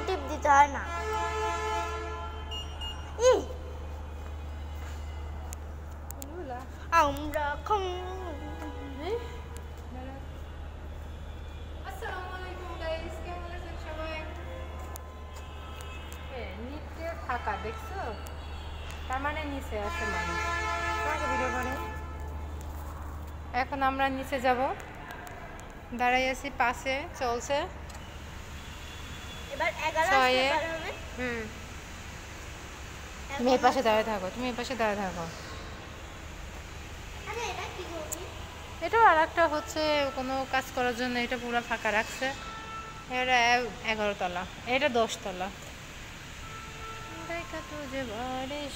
টিপ দিতে হয় না। আমরা আসসালামু আলাইকুম গাইস, কেমন আছেন সবাই? নিচে ফাঁকা দেখছো, তার মানে নিচে আছে মানুষ। তোমাকে ভিডিও করে এখন আমরা নিচে যাব, দাঁড়াই আছি, পাশে চলছে এবার 11 ছয়ে। আসতে পারবে। তুমি এই পাশে দাঁড়িয়ে থাকো, তুমি এই পাশে দাঁড়িয়ে থাকো। আরে এটা কি করবি? এটাও আর একটা হচ্ছে কোনো কাজ করার জন্য এটা পুরো ফাঁকা রাখছে। এটা 11 তলা, এটা 10 তলা। দেখা তো যে বারিশ।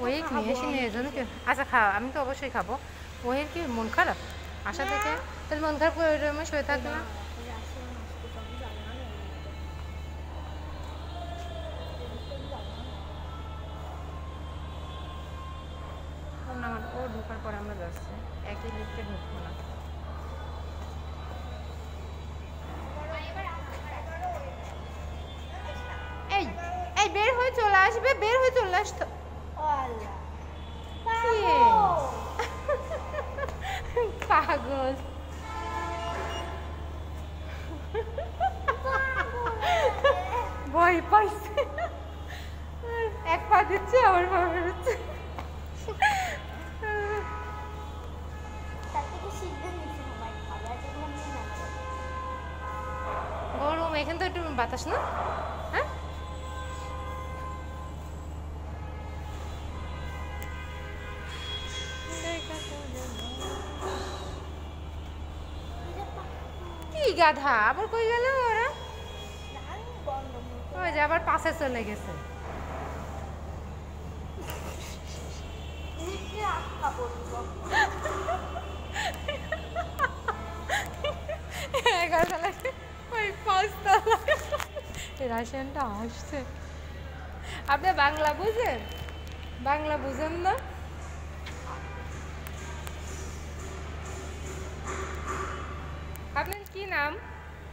ওই নিয়ে এসে নিয়ে জন্য কি? আচ্ছা খা, আমি তো অবশ্যই খাবো। ওই কি মন খারাপ আশা থেকে? তাহলে মন খারাপ করে ওই রুমে শুয়ে থাকবে না? ও ঢোকার পর আমরা যাচ্ছি, একই লিফটে ঢুকবো না। এই এই বের হয়ে চলে আসবে, বের হয়ে চলে আসতো। পাগল ভয় পাইছে, এক পা দিচ্ছে আবার পা বেরোচ্ছে। গরম, এখানে তো একটু বাতাস না? হ্যাঁ কি গাধা, আবার কই গেল ওরা? ওই যে আবার পাশে চলে গেছে। রাশিয়ানটা আসছে। আপনি বাংলা বুঝেন? বাংলা বুঝেন না? আপনার কি নাম?